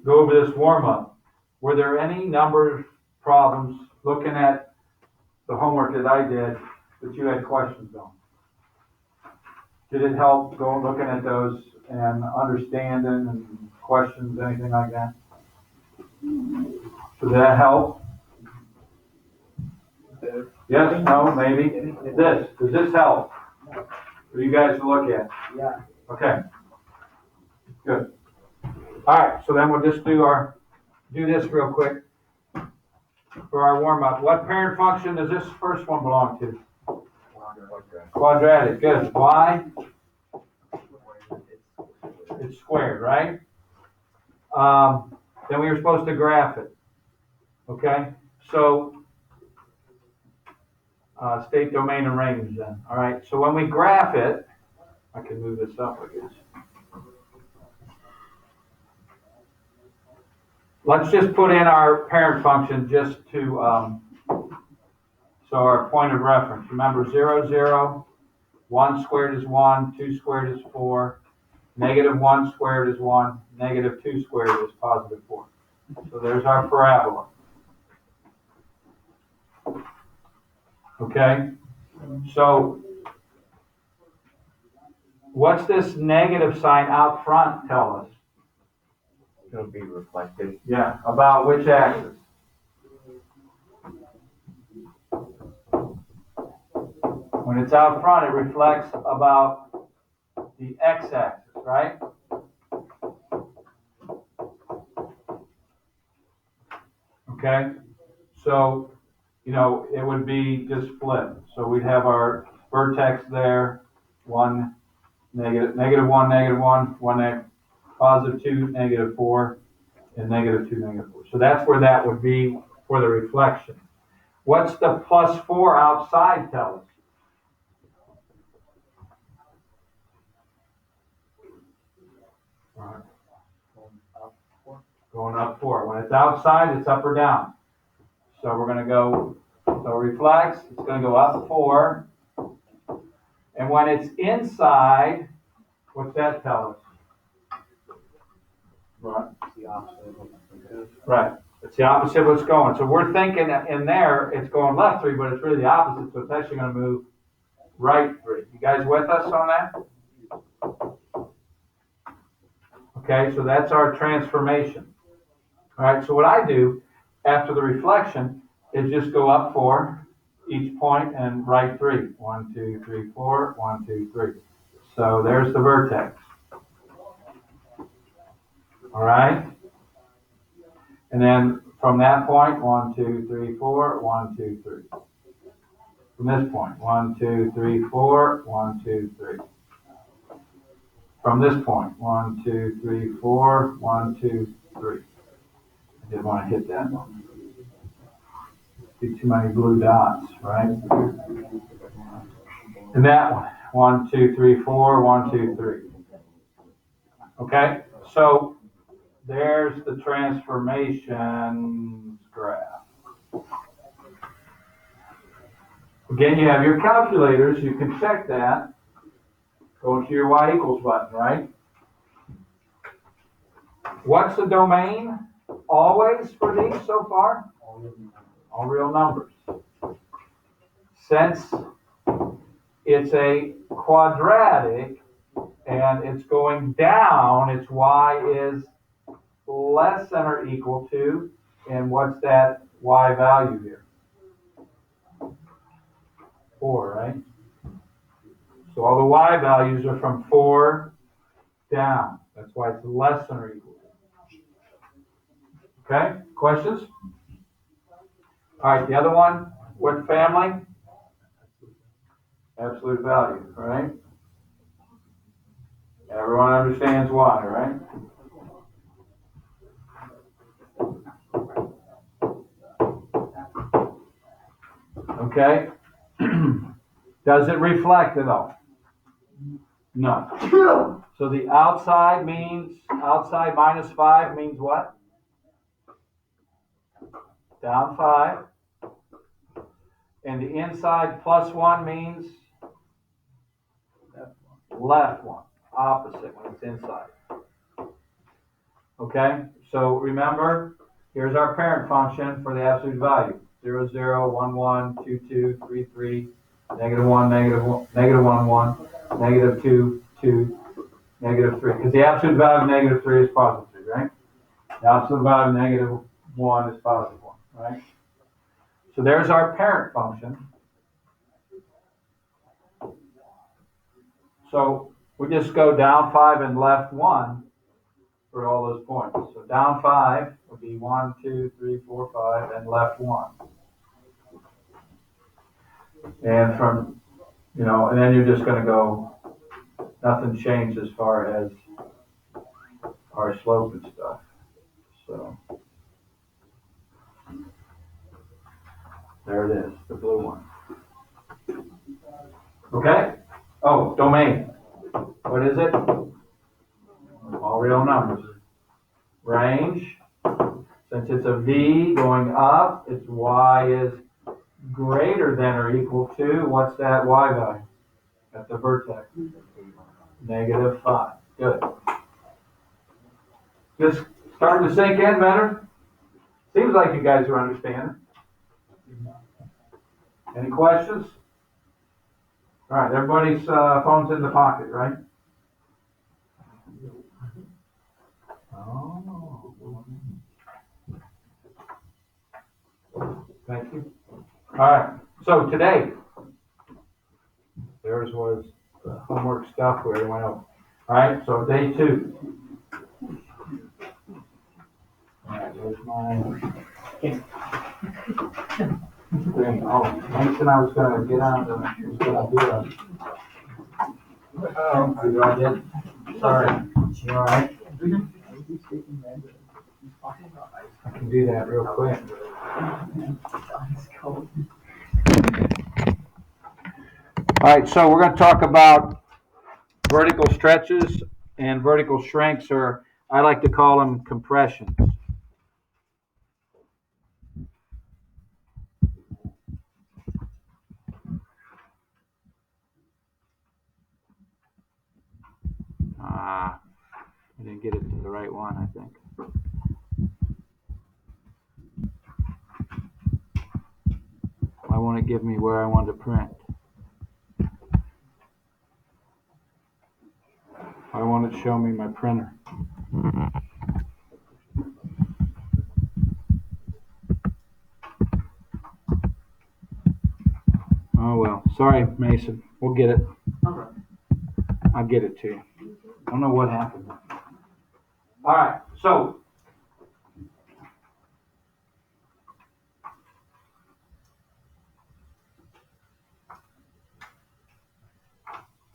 Go over this warm up. Were there any numbers problems looking at the homework that I did that you had questions on? Did it help looking at those and understanding and questions, anything like that? Does that help? Yes, no, maybe. Does this help for you guys to look at? Yeah. Okay. Good. All right, so then we'll just do this real quick for our warm up. What parent function does this first one belong to? Quadratic. Good. Why? It's squared, right? Then we were supposed to graph it. Okay? So, state, domain, and range then. All right, so when we graph it, I can move this up, I guess. Let's just put in our parent function just to, so our point of reference. Remember 0, 0, 1 squared is 1, 2 squared is 4, negative 1 squared is 1, negative 2 squared is positive 4. So there's our parabola. Okay? So what's this negative sign out front tell us? It'll be reflected. Yeah, about which axis? When it's out front, it reflects about the x-axis, right? Okay, so, it would be just flipped. So we'd have our vertex there, 1, negative 1, negative 1, positive 2, negative 4, and negative 2, negative 4. So that's where that would be for the reflection. What's the plus 4 outside tell us? Right. Going up 4. When it's outside, it's up or down. So we're going to go, so reflex, it's going to go up 4. And when it's inside, what's that tell us? Right. The opposite of what's going. Right. It's the opposite of what's going. So we're thinking in there, it's going left 3, but it's really the opposite. So it's actually going to move right 3. You guys with us on that? Okay, so that's our transformation. All right, so what I do after the reflection is just go up 4 each point and right 3. 1, 2, 3, 4, 1, 2, 3. So there's the vertex. All right? And then from that point, 1, 2, 3, 4, 1, 2, 3. From this point, 1, 2, 3, 4, 1, 2, 3. From this point, 1, 2, 3, 4, 1, 2, 3. I didn't want to hit that one. Be too many blue dots, right? And that one, 1, 2, 3, 4, 1, 2, 3. Okay, so there's the transformations graph. Again, you have your calculators. You can check that. Go to your y equals button, right? What's the domain always for these so far? All real numbers. Since it's a quadratic and it's going down, its y is less than or equal to, and what's that y value here? 4, right? So all the y values are from 4 down. That's why it's less than or equal to. Okay, questions? All right, the other one, what family? Absolute value, right? Everyone understands why, right? Okay. Does it reflect at all? No. So the outside minus 5 means what? Down 5. And the inside plus 1 means left 1. opposite when it's inside. Okay, so remember, here's our parent function for the absolute value. 0, 0, 1, 1, 2, 2, 3, 3, negative 1, negative 1, negative 1, 1, negative 2, 2, negative 3. Because the absolute value of negative 3 is positive 3, right? The absolute value of negative 1 is positive 1, right? So there's our parent function. So we just go down 5 and left 1 for all those points. So down 5 would be 1, 2, 3, 4, 5, and left 1. And from, and then you're just going to go, nothing changed as far as our slope and stuff. So there it is, the blue one. Okay? Oh, domain. What is it? All real numbers. Range. Since it's a V going up, its Y is greater than or equal to, what's that Y value at the vertex? Negative 5. Good. Just starting to sink in better? Seems like you guys are understanding. Any questions? All right, everybody's phone's in the pocket, right? Oh. Thank you. All right, so today, theirs was the homework stuff where it went over. All right, so day 2. All right, there's my thing. Oh, Mason, I was going to get on the, I was going to do it. Oh, I did? Sorry. You all right? I can do that real quick. All right, so we're going to talk about vertical stretches and vertical shrinks, or I like to call them compressions. I didn't get it to the right one, I think. Why won't it give me where I want to print? I want it to show me my printer. Oh well, sorry, Mason. We'll get it. I'll get it to you. I don't know what happened. All right, so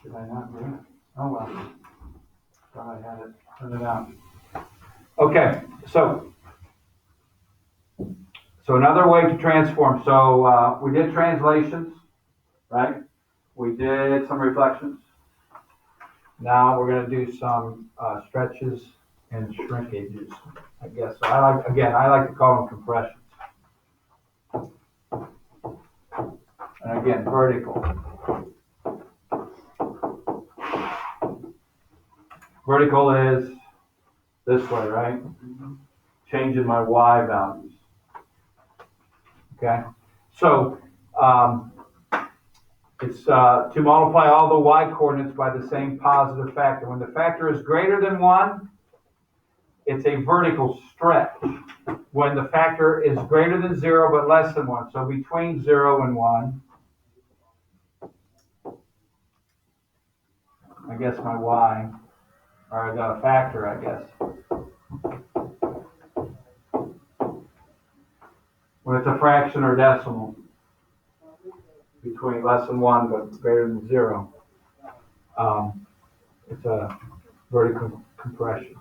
did I not do it? Oh well. Thought I had it printed out. Okay, so another way to transform. So we did translations, right? We did some reflections. Now we're going to do some stretches and shrinkages, I guess. So I like to call them compressions. And again, vertical. Vertical is this way, right? Changing my Y values. Okay? So it's to multiply all the Y coordinates by the same positive factor. When the factor is greater than 1, it's a vertical stretch. When the factor is greater than 0 but less than 1, so between 0 and 1, I guess my Y, or I got a factor, I guess. When it's a fraction or decimal, between less than 1 but greater than 0, it's a vertical compression.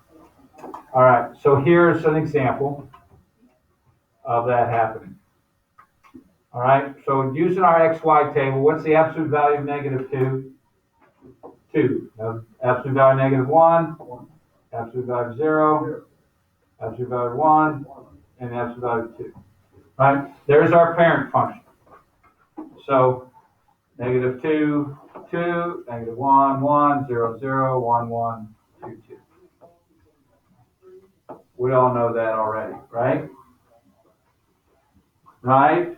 All right, so here's an example of that happening. All right, so using our XY table, what's the absolute value of negative 2? 2. Absolute value of negative 1, absolute value of 0, absolute value of 1, and absolute value of 2. Right? There's our parent function. So Negative 2, 2, negative 1, 1, 0, 0, 1, 1, 2, 2. We all know that already, right? Right?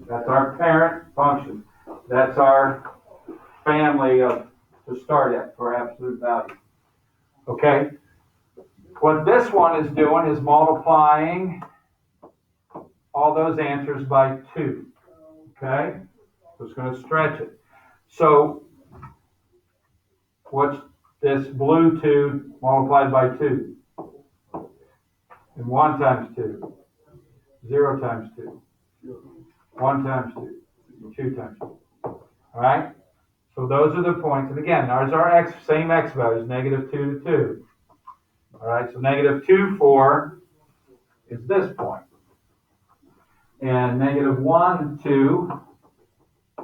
That's our parent function. That's our family of to start at for absolute value. Okay? What this one is doing is multiplying all those answers by 2. Okay? So it's going to stretch it. So what's this blue 2 multiplied by 2? And 1 times 2. 0 times 2. 1 times 2. 2 times 2. All right? So those are the points. And again, there's our same x values, negative 2 to 2. All right? So negative 2, 4 is this point. And negative 1, 2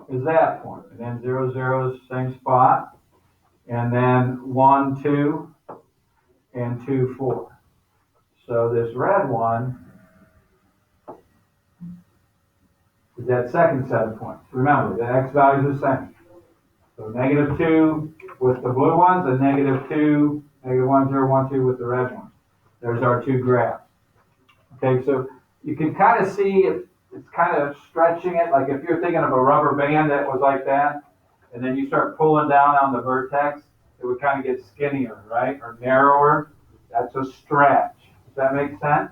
is that point. And then 0, 0 is the same spot. And then 1, 2, and 2, 4. So this red one is that second set of points. Remember, the x value is the same. So negative 2 with the blue ones, and negative 2, negative 1, 0, 1, 2 with the red ones. There's our 2 graphs. Okay, so you can kind of see it's kind of stretching it, like if you're thinking of a rubber band that was like that, and then you start pulling down on the vertex, it would kind of get skinnier, right, or narrower. That's a stretch. Does that make sense?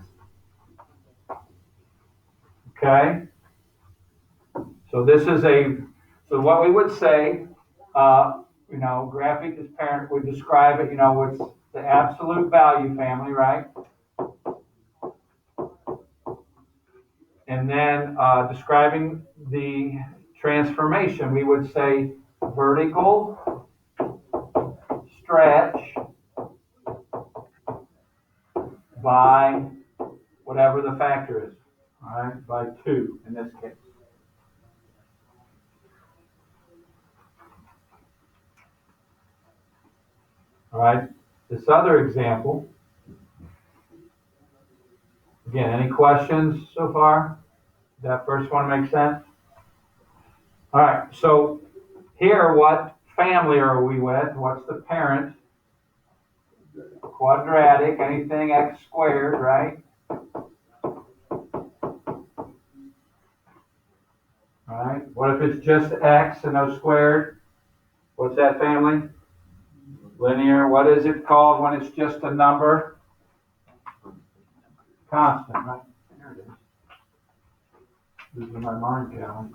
Okay. So this is so what we would say, graphic as parent would describe it, with the absolute value family, right? And then describing the transformation, we would say vertical stretch by whatever the factor is, all right, by 2 in this case. All right, this other example, again, any questions so far? That first one make sense? All right, so here, what family are we with? What's the parent? Quadratic, anything x squared, right? All right, what if it's just x and no squared? What's that family? Linear. What is it called when it's just a number? Constant, right? There it is. Losing my mind, Calvin.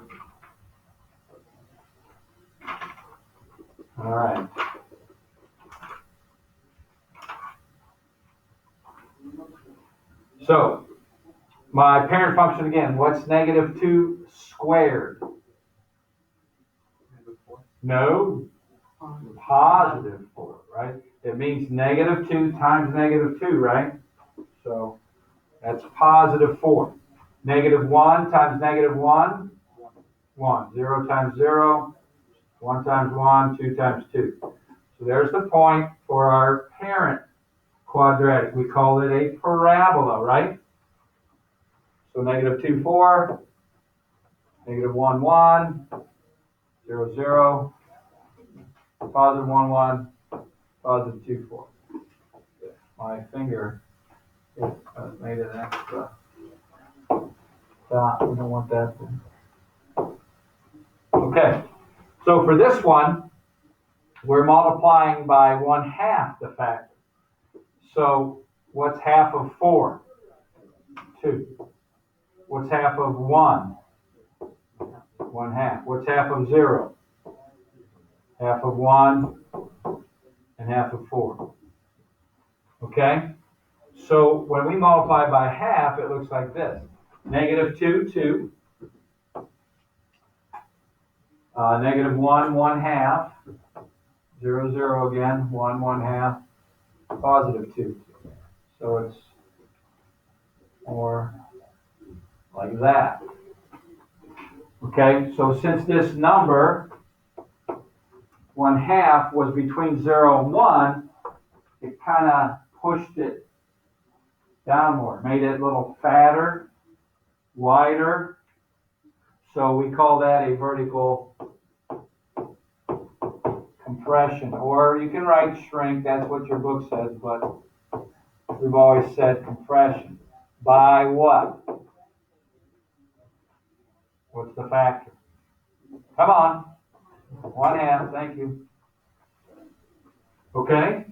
All right. So, my parent function again, what's negative 2 squared? No, positive 4, right? It means negative 2 times negative 2, right? So, that's positive 4. Negative 1 times negative 1, 1. 0 times 0, 1 times 1, 2 times 2. So there's the point for our parent quadratic. We call it a parabola, right? So negative 2, 4, negative 1, 1, 0, 0, positive 1, 1, positive 2, 4. My finger made an extra dot. We don't want that. Okay, so for this one, we're multiplying by 1/2 the factor. So what's half of 4? 2. What's half of 1? 1/2. What's half of 0? Half of 1 and half of 4. Okay? So when we multiply by half, it looks like this. Negative 2, 2. Negative 1, 1/2. 0, 0 again. 1, 1/2. Positive 2. So it's more like that. Okay, so since this number, 1/2, was between 0 and 1, it kind of pushed it downward, made it a little fatter, wider. So we call that a vertical compression, or you can write shrink, that's what your book says, but we've always said compression. By what? What's the factor? Come on. One hand, thank you. Okay?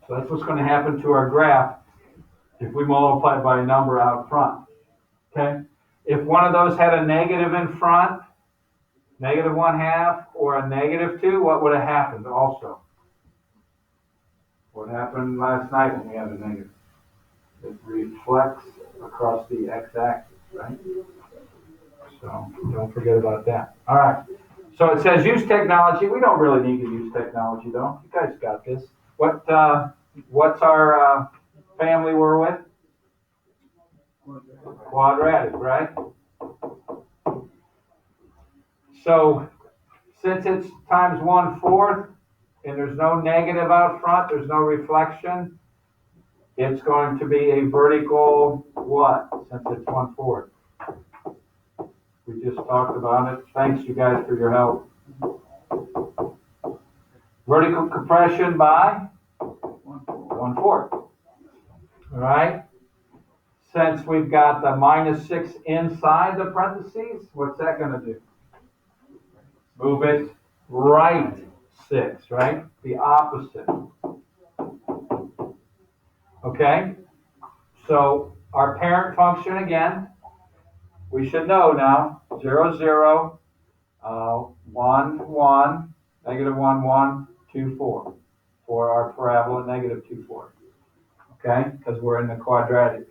So that's what's going to happen to our graph if we multiply by a number out front. Okay? If one of those had a negative in front, negative 1/2 or a negative 2, what would have happened also? What happened last night when we had a negative? It reflects across the x-axis, right? So don't forget about that. All right. So it says use technology. We don't really need to use technology, though. You guys got this. What's our family we're with? Quadratic, right? So since it's times 1/4 and there's no negative out front, there's no reflection, it's going to be a vertical what? Since it's 1/4. We just talked about it. Thanks, you guys, for your help. Vertical compression by 1/4. All right. Since we've got the -6 inside the parentheses, what's that going to do? Move it right 6, right? The opposite. Okay? So our parent function again, we should know now, 0, 0, 1, 1, negative 1, 1, 2, 4, for our parabola, negative 2, 4. Okay? Because we're in the quadratic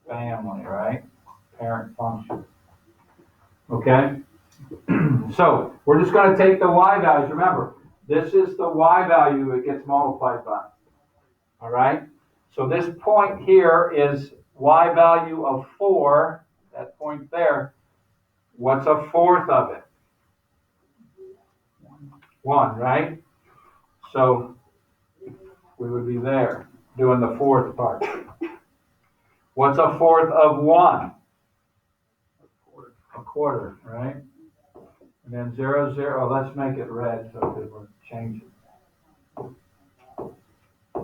family, right? Parent function. Okay? So we're just going to take the y values. Remember, this is the y value it gets multiplied by. All right? So this point here is y value of 4, that point there. What's 1/4 of it? 1, right? So we would be there doing the 4th part. What's 1/4 of 1? 1/4, right? And then 0, 0, let's make it red so that we're changing.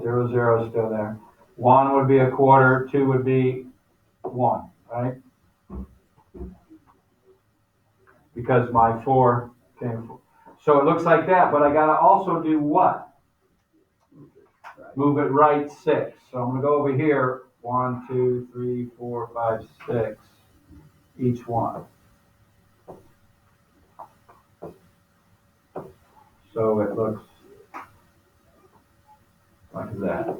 0, 0 is still there. 1 would be 1/4, 2 would be 1, right? Because my 4 came. So it looks like that, but I got to also do what? Move it right 6. So I'm going to go over here. 1, 2, 3, 4, 5, 6. Each one. So it looks like that.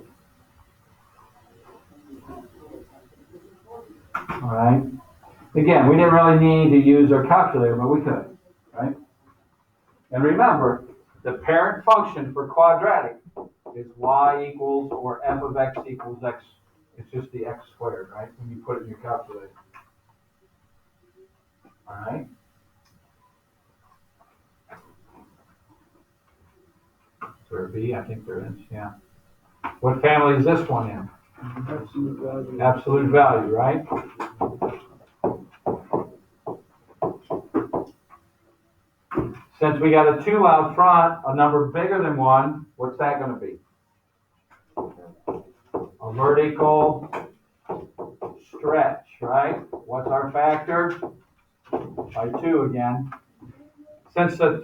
All right. Again, we didn't really need to use our calculator, but we could, right? And remember, the parent function for quadratic is y equals, or f of x equals x. It's just the x squared, right? When you put it in your calculator. All right. Is there a B? I think there is, yeah. What family is this one in? Absolute value. Absolute value, right? Since we got a 2 out front, a number bigger than 1, what's that going to be? A vertical stretch, right? What's our factor? By 2 again. Since the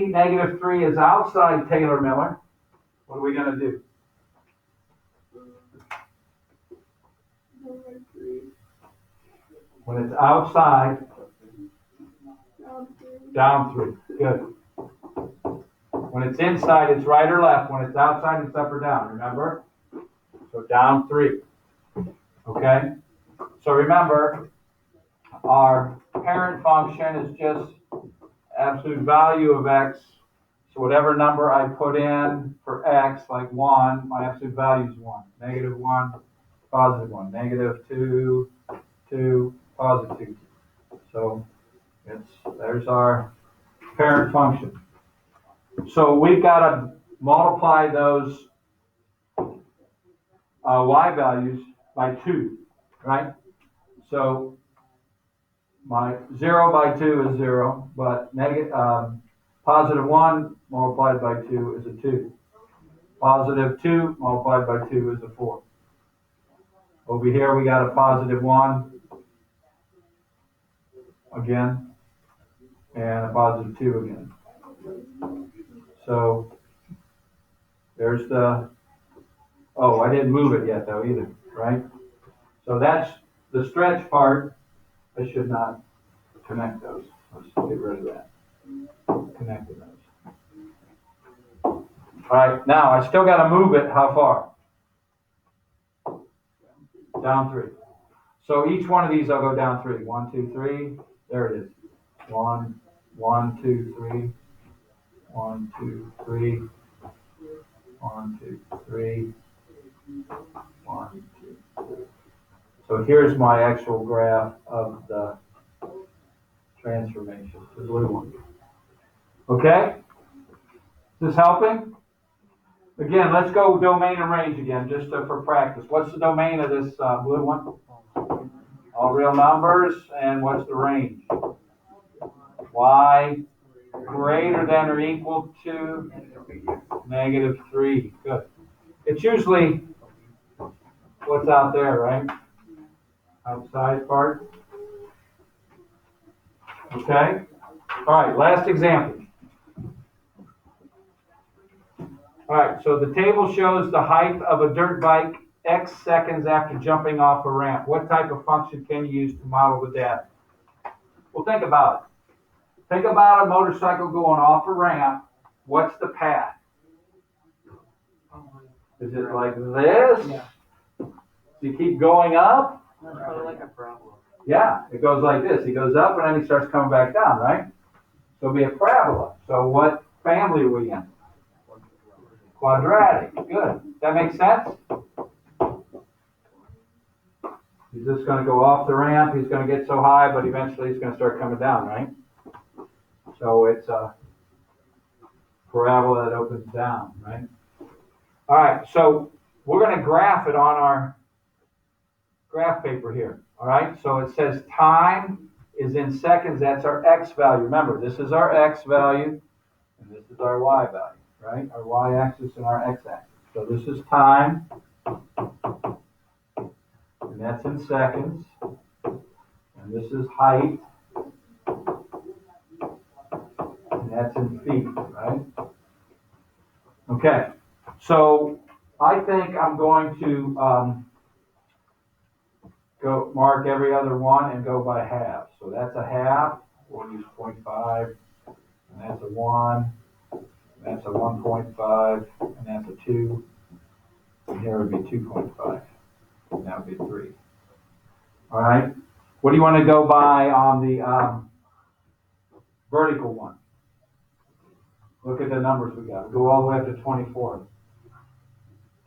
negative 3 is outside Taylor-Miller, what are we going to do? When it's outside, down 3. Good. When it's inside, it's right or left. When it's outside, it's up or down. Remember? So down 3. Okay? So remember, our parent function is just absolute value of x. So whatever number I put in for x, like 1, my absolute value is 1. Negative 1, positive 1. Negative 2, 2, positive 2. So there's our parent function. So we've got to multiply those y values by 2, right? So my 0 by 2 is 0, but positive 1 multiplied by 2 is a 2. Positive 2 multiplied by 2 is a 4. Over here we got a positive 1 again, and a positive 2 again. So there's the, oh, I didn't move it yet though either, right? So that's the stretch part. I should not connect those. Let's get rid of that. Connected those. All right, now I still got to move it. How far? Down 3. So each one of these I'll go down 3. 1, 2, 3. There it is. 1, 1, 2, 3. 1, 2, 3. 1, 2, 3. 1, 2, 3. So here's my actual graph of the transformation, the blue one. Okay? Is this helping? Again, let's go domain and range again, just for practice. What's the domain of this blue one? All real numbers. And what's the range? Y greater than or equal to -3. Good. It's usually what's out there, right? Outside part. Okay? All right, last example. All right, so the table shows the height of a dirt bike X seconds after jumping off a ramp. What type of function can you use to model the data? Well, think about it. Think about a motorcycle going off a ramp. What's the path? Is it like this? Yeah. Do you keep going up? Probably like a parabola. Yeah, it goes like this. He goes up and then he starts coming back down, right? So it'll be a parabola. So what family are we in? Quadratic. Good. That makes sense? He's just going to go off the ramp. He's going to get so high, but eventually he's going to start coming down, right? So it's a parabola that opens down, right? All right, so we're going to graph it on our graph paper here. All right, so it says time is in seconds. That's our x value. Remember, this is our x value, and this is our y value, right? Our y-axis and our x-axis. So this is time, and that's in seconds. And this is height, and that's in feet, right? Okay, so I think I'm going to go mark every other one and go by half. So that's a half. We'll use 0.5, and that's a 1, and that's a 1.5, and that's a 2, and here would be 2.5, and that would be 3. All right. What do you want to go by on the vertical one? Look at the numbers we got. We go all the way up to 24.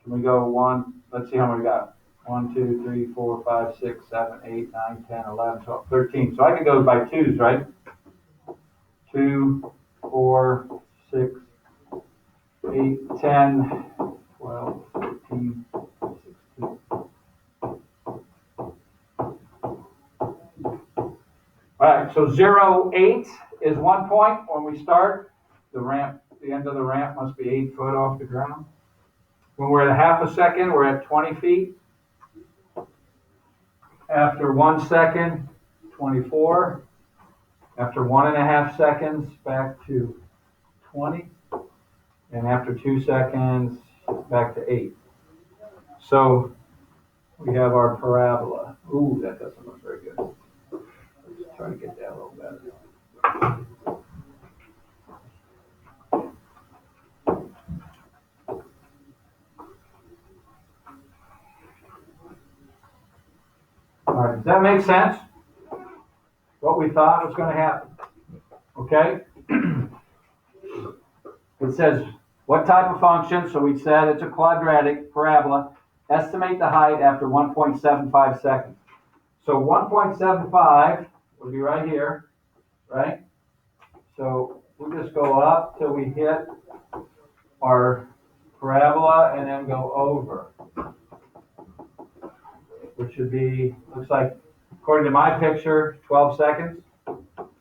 Can we go 1? Let's see how many we got. 1, 2, 3, 4, 5, 6, 7, 8, 9, 10, 11, 12, 13. So I can go by 2s, right? 2, 4, 6, 8, 10, 12, 13, 16. All right, so 0, 8 is 1 point when we start. The ramp, the end of the ramp must be 8 foot off the ground. When we're at half a second, we're at 20 feet. After 1 second, 24. After 1.5 seconds, back to 20. And after 2 seconds, back to 8. So we have our parabola. Ooh, that doesn't look very good. Let's try to get that a little better. All right, does that make sense? What we thought was going to happen. Okay? It says, what type of function? So we said it's a quadratic parabola. Estimate the height after 1.75 seconds. So 1.75 would be right here, right? So we just go up till we hit our parabola and then go over, which should be, looks like according to my picture, 12 seconds.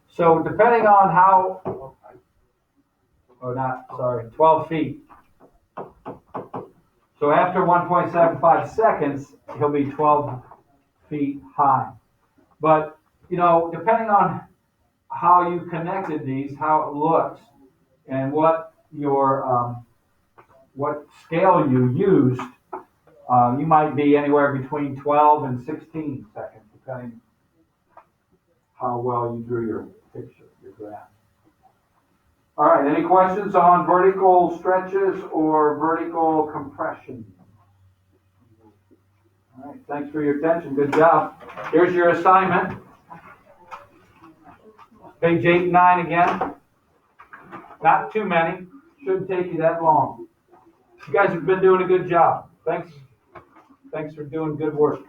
So depending on how, or not, sorry, 12 feet. So after 1.75 seconds, he'll be 12 feet high. But, you know, depending on how you connected these, how it looks, and what your, what scale you used, you might be anywhere between 12 and 16 seconds, depending how well you drew your picture, your graph. All right, any questions on vertical stretches or vertical compression? All right, thanks for your attention. Good job. Here's your assignment. Page 8 and 9 again. Not too many. Shouldn't take you that long. You guys have been doing a good job. Thanks for doing good work.